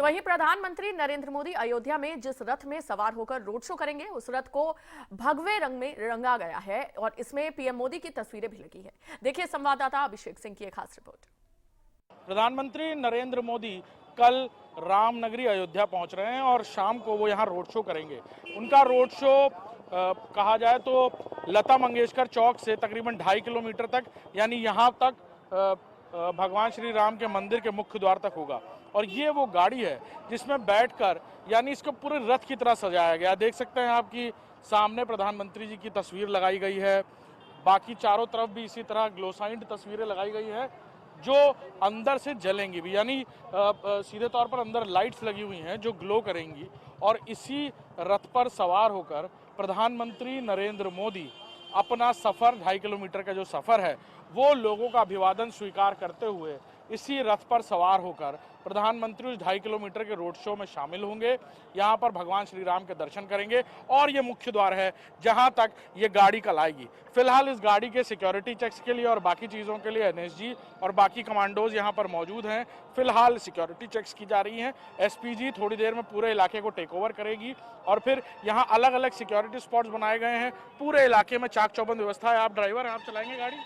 तो वहीं प्रधानमंत्री नरेंद्र मोदी अयोध्या में जिस रथ में सवार होकर रोड शो करेंगे, उस रथ को भगवे रंग में रंगा गया है और इसमें पीएम मोदी की तस्वीरें भी लगी है। देखिए संवाददाता अभिषेक सिंह की एक खास रिपोर्ट। प्रधानमंत्री नरेंद्र मोदी कल रामनगरी अयोध्या पहुंच रहे हैं और शाम को वो यहाँ रोड शो करेंगे। उनका रोड शो कहा जाए तो लता मंगेशकर चौक से तकरीबन 2.5 किलोमीटर तक, यानी यहाँ तक भगवान श्री राम के मंदिर के मुख्य द्वार तक होगा। और ये वो गाड़ी है जिसमें बैठकर, यानी इसको पूरे रथ की तरह सजाया गया। देख सकते हैं आपकी सामने प्रधानमंत्री जी की तस्वीर लगाई गई है, बाकी चारों तरफ भी इसी तरह ग्लोसाइंड तस्वीरें लगाई गई है जो अंदर से जलेंगी भी, यानी सीधे तौर पर अंदर लाइट्स लगी हुई हैं जो ग्लो करेंगी। और इसी रथ पर सवार होकर प्रधानमंत्री नरेंद्र मोदी अपना सफ़र, 2.5 किलोमीटर का जो सफ़र है, वो लोगों का अभिवादन स्वीकार करते हुए इसी रथ पर सवार होकर प्रधानमंत्री उस 2.5 किलोमीटर के रोड शो में शामिल होंगे। यहाँ पर भगवान श्री राम के दर्शन करेंगे और ये मुख्य द्वार है जहाँ तक ये गाड़ी कल आएगी। फिलहाल इस गाड़ी के सिक्योरिटी चेक्स के लिए और बाकी चीज़ों के लिए एनएसजी और बाकी कमांडोज यहाँ पर मौजूद हैं। फिलहाल सिक्योरिटी चेक्स की जा रही हैं। एसपीजी थोड़ी देर में पूरे इलाके को टेक ओवर करेगी और फिर यहाँ अलग अलग सिक्योरिटी स्पॉट्स बनाए गए हैं। पूरे इलाके में चाक चौबंद व्यवस्था है। आप ड्राइवर हैं, आप चलाएंगे गाड़ी?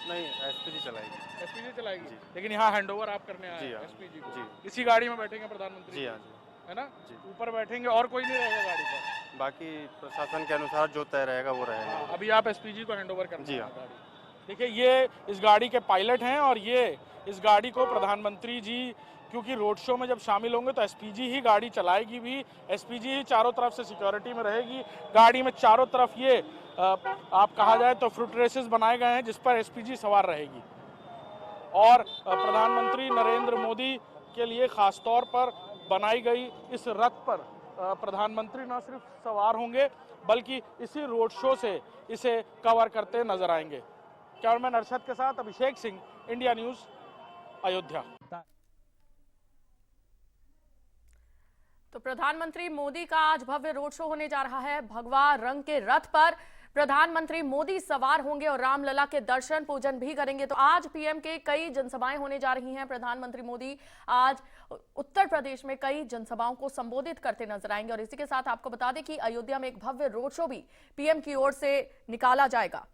नहीं, एसपीजी चलाएगी। एसपीजी चलाएगी, लेकिन यहाँ हैंडओवर आप करने आए हैं एसपीजी को। इसी गाड़ी में बैठेंगे प्रधानमंत्री जी? हाँ जी, है ना जी। ऊपर बैठेंगे और कोई नहीं रहेगा गाड़ी पर? बाकी प्रशासन के अनुसार जो तय रहेगा वो रहेगा। अभी आप एसपीजी को हैंडओवर करने जी हाँ। गाड़ी। देखिए ये इस गाड़ी के पायलट हैं और ये इस गाड़ी को प्रधानमंत्री जी, क्योंकि रोड शो में जब शामिल होंगे तो एसपीजी ही गाड़ी चलाएगी भी, एसपीजी ही चारों तरफ से सिक्योरिटी में रहेगी। गाड़ी में चारों तरफ ये आप कहा जाए तो फुट रेसेस बनाए गए हैं जिस पर एसपीजी सवार रहेगी। और प्रधानमंत्री नरेंद्र मोदी के लिए खास तौर पर बनाई गई इस रथ पर प्रधानमंत्री न सिर्फ सवार होंगे बल्कि इसी रोड शो से इसे कवर करते नजर आएंगे। कैमरामैन अरशद के साथ अभिषेक सिंह, इंडिया न्यूज, अयोध्या। तो प्रधानमंत्री मोदी का आज भव्य रोड शो होने जा रहा है। भगवा रंग के रथ पर प्रधानमंत्री मोदी सवार होंगे और रामलला के दर्शन पूजन भी करेंगे। तो आज पीएम के कई जनसभाएं होने जा रही हैं। प्रधानमंत्री मोदी आज उत्तर प्रदेश में कई जनसभाओं को संबोधित करते नजर आएंगे और इसी के साथ आपको बता दें कि अयोध्या में एक भव्य रोड शो भी पीएम की ओर से निकाला जाएगा।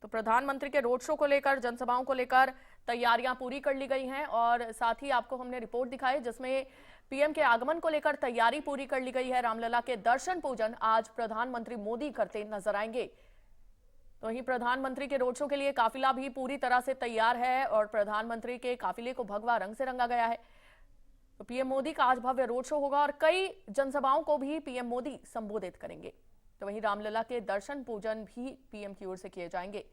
तो प्रधानमंत्री के रोड शो को लेकर, जनसभाओं को लेकर तैयारियां पूरी कर ली गई हैं और साथ ही आपको हमने रिपोर्ट दिखाई जिसमें पीएम के आगमन को लेकर तैयारी पूरी कर ली गई है। रामलला के दर्शन पूजन आज प्रधानमंत्री मोदी करते नजर आएंगे। तो वहीं प्रधानमंत्री के रोड शो के लिए काफिला भी पूरी तरह से तैयार है और प्रधानमंत्री के काफिले को भगवा रंग से रंगा गया है। तो पीएम मोदी का आज भव्य रोड शो होगा और कई जनसभाओं को भी पीएम मोदी संबोधित करेंगे। तो वहीं रामलला के दर्शन पूजन भी पीएम की ओर से किए जाएंगे।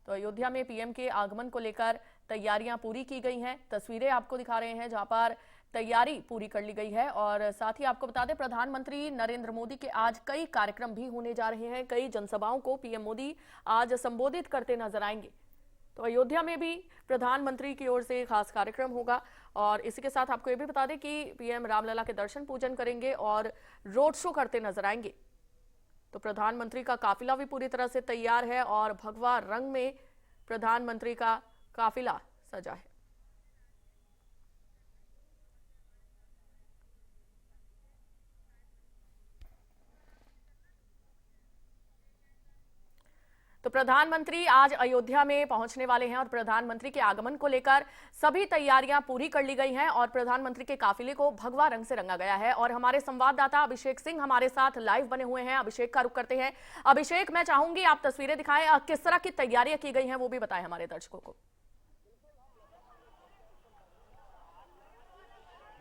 तो अयोध्या में पीएम के आगमन को लेकर तैयारियां पूरी की गई हैं। तस्वीरें आपको दिखा रहे हैं जहां पर तैयारी पूरी कर ली गई है और साथ ही आपको बता दें प्रधानमंत्री नरेंद्र मोदी के आज कई कार्यक्रम भी होने जा रहे हैं। कई जनसभाओं को पीएम मोदी आज संबोधित करते नजर आएंगे। तो अयोध्या में भी प्रधानमंत्री की ओर से खास कार्यक्रम होगा और इसी के साथ आपको ये भी बता दें कि पीएम रामलला के दर्शन पूजन करेंगे और रोड शो करते नजर आएंगे। तो प्रधानमंत्री का काफिला भी पूरी तरह से तैयार है और भगवा रंग में प्रधानमंत्री का काफिला सजा है। तो प्रधानमंत्री आज अयोध्या में पहुंचने वाले हैं और प्रधानमंत्री के आगमन को लेकर सभी तैयारियां पूरी कर ली गई हैं और प्रधानमंत्री के काफिले को भगवा रंग से रंगा गया है। और हमारे संवाददाता अभिषेक सिंह हमारे साथ लाइव बने हुए हैं। अभिषेक का रुख करते हैं। अभिषेक, मैं चाहूंगी आप तस्वीरें दिखाएं, किस तरह की तैयारियां की गई हैं वो भी बताएं हमारे दर्शकों को।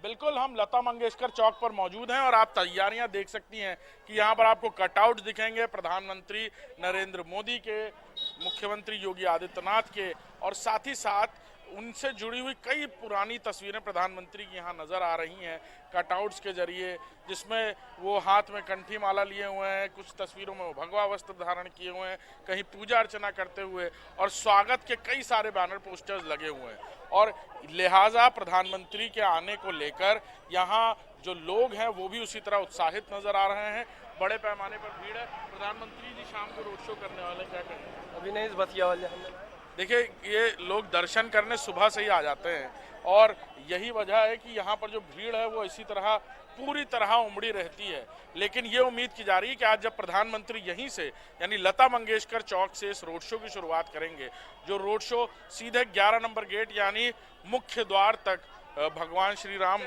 बिल्कुल, हम लता मंगेशकर चौक पर मौजूद हैं और आप तैयारियां देख सकती हैं कि यहाँ पर आपको कटआउट दिखेंगे प्रधानमंत्री नरेंद्र मोदी के, मुख्यमंत्री योगी आदित्यनाथ के और साथ ही साथ उनसे जुड़ी हुई कई पुरानी तस्वीरें प्रधानमंत्री की यहाँ नज़र आ रही हैं कटआउट्स के जरिए, जिसमें वो हाथ में कंठी माला लिए हुए हैं, कुछ तस्वीरों में वो भगवा वस्त्र धारण किए हुए हैं, कहीं पूजा अर्चना करते हुए और स्वागत के कई सारे बैनर पोस्टर्स लगे हुए हैं। और लिहाजा प्रधानमंत्री के आने को लेकर यहाँ जो लोग हैं वो भी उसी तरह उत्साहित नजर आ रहे हैं। बड़े पैमाने पर भीड़ है। प्रधानमंत्री जी शाम को रोड शो करने वाले, क्या कहेंगे? अभी नहीं, बतिया वाले हमने देखिए, ये लोग दर्शन करने सुबह से ही आ जाते हैं और यही वजह है कि यहाँ पर जो भीड़ है वो इसी तरह पूरी तरह उमड़ी रहती है। लेकिन ये उम्मीद की जा रही है कि आज जब प्रधानमंत्री यहीं से यानी लता मंगेशकर चौक से इस रोड शो की शुरुआत करेंगे, जो रोड शो सीधे 11 नंबर गेट यानी मुख्य द्वार तक भगवान श्री राम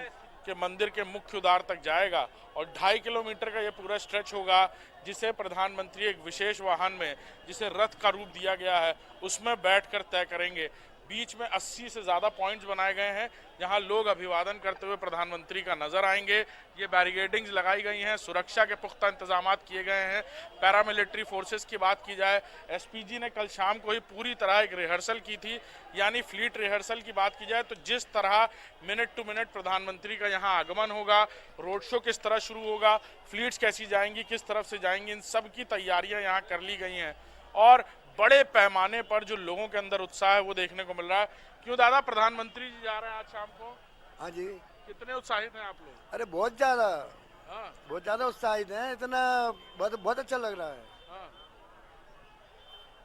के मंदिर के मुख्य द्वार तक जाएगा और 2.5 किलोमीटर का ये पूरा स्ट्रेच होगा, जिसे प्रधानमंत्री एक विशेष वाहन में, जिसे रथ का रूप दिया गया है, उसमें बैठकर तय करेंगे। बीच में 80 से ज़्यादा पॉइंट्स बनाए गए हैं जहां लोग अभिवादन करते हुए प्रधानमंत्री का नजर आएंगे। ये बैरिकेडिंग्स लगाई गई हैं, सुरक्षा के पुख्ता इंतजाम किए गए हैं। पैरामिलिट्री फोर्सेस की बात की जाए, एसपीजी ने कल शाम को ही पूरी तरह एक रिहर्सल की थी, यानी फ्लीट रिहर्सल की बात की जाए तो जिस तरह मिनट टू मिनट प्रधानमंत्री का यहाँ आगमन होगा, रोड शो किस तरह शुरू होगा, फ्लीट्स कैसी जाएंगी, किस तरफ से जाएंगी, इन सब की तैयारियां यहाँ कर ली गई हैं और बड़े पैमाने पर जो लोगों के अंदर उत्साह है वो देखने को मिल रहा है। क्यों दादा, प्रधानमंत्री जी जा रहे हैं आज शाम को? हाँ जी। कितने उत्साहित हैं आप लोग? अरे बहुत ज्यादा, हाँ। बहुत ज्यादा उत्साहित हैं, इतना बहुत बहुत अच्छा लग रहा है। हाँ।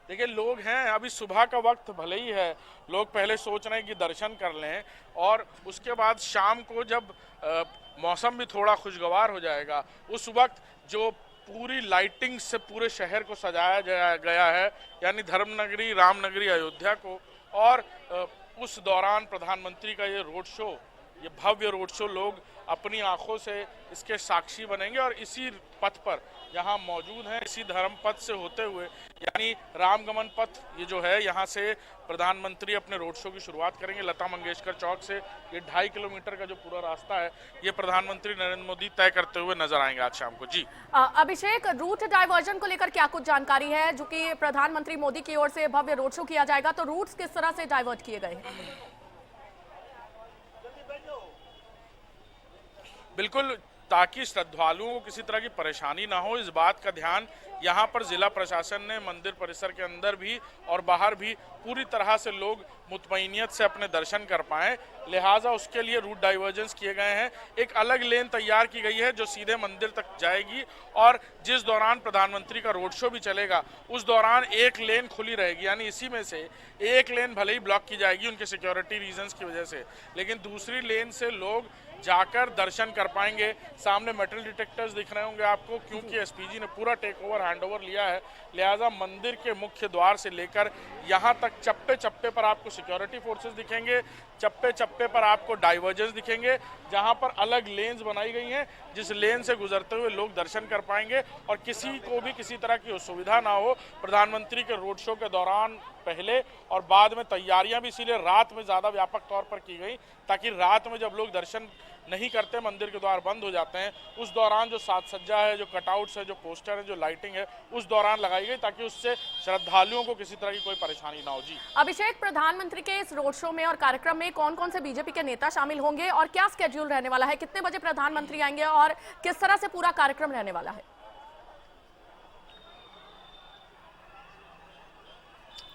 देखिए लोग हैं, अभी सुबह का वक्त भले ही है, लोग पहले सोच रहे हैं कि दर्शन कर लें और उसके बाद शाम को जब मौसम भी थोड़ा खुशगवार हो जाएगा उस वक्त जो पूरी लाइटिंग से पूरे शहर को सजाया गया है, यानी धर्मनगरी रामनगरी अयोध्या को, और उस दौरान प्रधानमंत्री का ये रोड शो, ये भव्य रोड शो लोग अपनी आंखों से इसके साक्षी बनेंगे और इसी पथ पर यहाँ मौजूद हैं, इसी धर्म पथ से होते हुए यानी रामगमन पथ ये जो है, यहाँ से प्रधानमंत्री अपने रोड शो की शुरुआत करेंगे लता मंगेशकर चौक से। ये 2.5 किलोमीटर का जो पूरा रास्ता है ये प्रधानमंत्री नरेंद्र मोदी तय करते हुए नजर आएंगे आज शाम को। जी अभिषेक, रूट डाइवर्जन को लेकर क्या कुछ जानकारी है? जो कि प्रधानमंत्री मोदी की ओर से भव्य रोड शो किया जाएगा, तो रूट्स किस तरह से डाइवर्ट किए गए हैं? बिल्कुल, ताकि श्रद्धालुओं को किसी तरह की परेशानी ना हो, इस बात का ध्यान यहाँ पर जिला प्रशासन ने मंदिर परिसर के अंदर भी और बाहर भी पूरी तरह से लोग मुतमईनियत से अपने दर्शन कर पाएं, लिहाजा उसके लिए रूट डाइवर्जेंस किए गए हैं। एक अलग लेन तैयार की गई है जो सीधे मंदिर तक जाएगी और जिस दौरान प्रधानमंत्री का रोड शो भी चलेगा उस दौरान एक लेन खुली रहेगी, यानी इसी में से एक लेन भले ही ब्लॉक की जाएगी उनके सिक्योरिटी रीजंस की वजह से, लेकिन दूसरी लेन से लोग जाकर दर्शन कर पाएंगे। सामने मेटल डिटेक्टर्स दिख रहे होंगे आपको, क्योंकि एसपीजी ने पूरा टेक ओवर हैंडओवर लिया है, लिहाजा मंदिर के मुख्य द्वार से लेकर यहाँ तक चप्पे चप्पे पर आपको सिक्योरिटी फोर्सेस दिखेंगे, चप्पे चप्पे पर आपको डाइवर्जेंस दिखेंगे जहाँ पर अलग लेन्स बनाई गई हैं, जिस लेन से गुजरते हुए लोग दर्शन कर पाएंगे और किसी को भी किसी तरह की असुविधा ना हो। प्रधानमंत्री के रोड शो के दौरान पहले और बाद में तैयारियां भी इसीलिए रात में ज़्यादा व्यापक तौर पर की गई, ताकि रात में जब लोग दर्शन नहीं करते, मंदिर के द्वार बंद हो जाते हैं, उस दौरान जो साज सज्जा है, जो कटआउट्स है, जो पोस्टर है, जो लाइटिंग है, उस दौरान लगाई गई ताकि उससे श्रद्धालुओं को किसी तरह की कोई परेशानी ना हो। जी अभिषेक, प्रधानमंत्री के इस रोड शो में और कार्यक्रम में कौन कौन से बीजेपी के नेता शामिल होंगे और क्या स्केड्यूल रहने वाला है? कितने बजे प्रधानमंत्री आएंगे और किस तरह से पूरा कार्यक्रम रहने वाला है?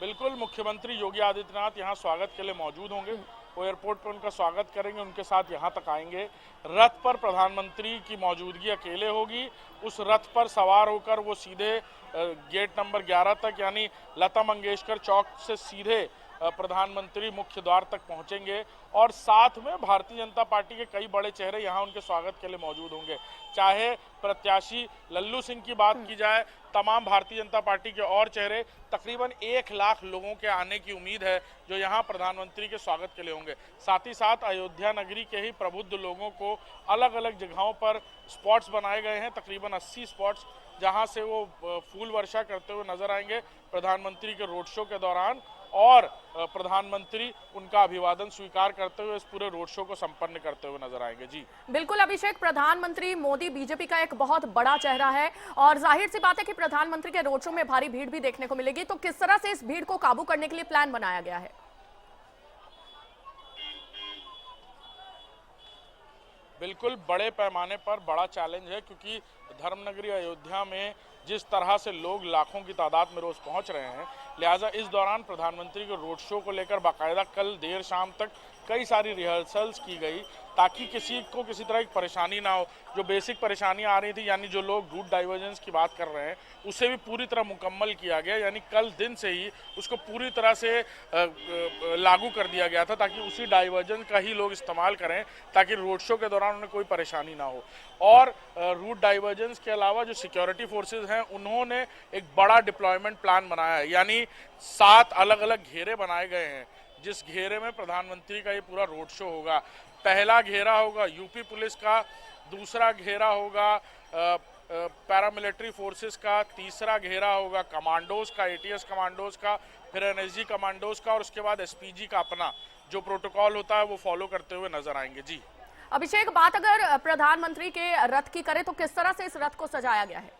बिल्कुल, मुख्यमंत्री योगी आदित्यनाथ यहाँ स्वागत के लिए मौजूद होंगे, वो एयरपोर्ट पर उनका स्वागत करेंगे, उनके साथ यहाँ तक आएंगे। रथ पर प्रधानमंत्री की मौजूदगी अकेले होगी, उस रथ पर सवार होकर वो सीधे गेट नंबर 11 तक यानी लता मंगेशकर चौक से सीधे प्रधानमंत्री मुख्य द्वार तक पहुंचेंगे और साथ में भारतीय जनता पार्टी के कई बड़े चेहरे यहाँ उनके स्वागत के लिए मौजूद होंगे। चाहे प्रत्याशी लल्लू सिंह की बात की जाए, तमाम भारतीय जनता पार्टी के और चेहरे, तकरीबन 1 लाख लोगों के आने की उम्मीद है जो यहाँ प्रधानमंत्री के स्वागत के लिए होंगे। साथ ही साथ अयोध्या नगरी के ही प्रबुद्ध लोगों को अलग अलग जगहों पर स्पॉट्स बनाए गए हैं, तकरीबन 80 स्पॉट्स, जहाँ से वो फूल वर्षा करते हुए नजर आएंगे प्रधानमंत्री के रोड शो के दौरान और प्रधानमंत्री उनका अभिवादन स्वीकार करते हुए इस पूरे रोड शो को संपन्न करते हुए नजर आएंगे। जी बिल्कुल अभिषेक, प्रधानमंत्री मोदी बीजेपी का एक बहुत बड़ा चेहरा है और जाहिर सी बात है कि प्रधानमंत्री के रोड शो में भारी भीड़ भी देखने को मिलेगी, तो किस तरह से इस भीड़ को काबू करने के लिए प्लान बनाया गया है? बिल्कुल, बड़े पैमाने पर बड़ा चैलेंज है, क्योंकि धर्मनगरी अयोध्या में जिस तरह से लोग लाखों की तादाद में रोज पहुंच रहे हैं, लिहाजा इस दौरान प्रधानमंत्री के रोड शो को लेकर बाकायदा कल देर शाम तक कई सारी रिहर्सल्स की गई ताकि किसी को किसी तरह की परेशानी ना हो। जो बेसिक परेशानियां आ रही थी, यानी जो लोग रूट डाइवर्जेंस की बात कर रहे हैं, उसे भी पूरी तरह मुकम्मल किया गया, यानी कल दिन से ही उसको पूरी तरह से लागू कर दिया गया था, ताकि उसी डाइवर्जन का ही लोग इस्तेमाल करें, ताकि रोड शो के दौरान उन्हें कोई परेशानी ना हो। और रूट डाइवर्जेंस के अलावा जो सिक्योरिटी फोर्सेज हैं, उन्होंने एक बड़ा डिप्लॉयमेंट प्लान बनाया है, यानी 7 अलग अलग घेरे बनाए गए हैं, जिस घेरे में प्रधानमंत्री का ये पूरा रोड शो होगा। पहला घेरा होगा यूपी पुलिस का, दूसरा घेरा होगा पैरामिलिट्री फोर्सेस का, तीसरा घेरा होगा कमांडोज का, एटीएस कमांडोज का, फिर एनएसजी कमांडोज का, और उसके बाद एसपीजी का अपना जो प्रोटोकॉल होता है वो फॉलो करते हुए नजर आएंगे। जी अभिषेक, बात अगर प्रधानमंत्री के रथ की करें तो किस तरह से इस रथ को सजाया गया है?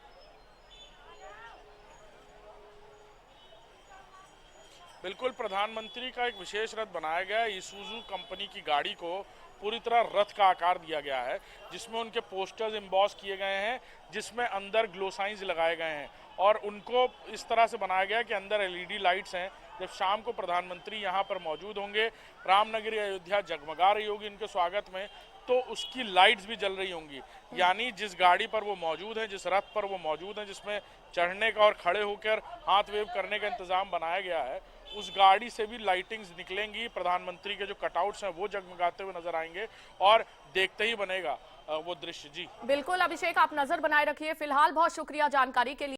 बिल्कुल, प्रधानमंत्री का एक विशेष रथ बनाया गया है। ईसुजू कंपनी की गाड़ी को पूरी तरह रथ का आकार दिया गया है, जिसमें उनके पोस्टर्स एम्बॉस किए गए हैं, जिसमें अंदर ग्लो साइंस लगाए गए हैं, और उनको इस तरह से बनाया गया है कि अंदर एलईडी लाइट्स हैं। जब शाम को प्रधानमंत्री यहाँ पर मौजूद होंगे, रामनगरी अयोध्या जगमगा रही होगी उनके स्वागत में, तो उसकी लाइट्स भी जल रही होंगी। यानी जिस गाड़ी पर वो मौजूद हैं, जिस रथ पर वो मौजूद हैं, जिसमें चढ़ने का और खड़े होकर हाथ वेव करने का इंतजाम बनाया गया है, उस गाड़ी से भी लाइटिंग्स निकलेंगी। प्रधानमंत्री के जो कटआउट्स हैं वो जगमगाते हुए नजर आएंगे, और देखते ही बनेगा वो दृश्य। जी बिल्कुल अभिषेक, आप नजर बनाए रखिए। फिलहाल बहुत शुक्रिया जानकारी के लिए।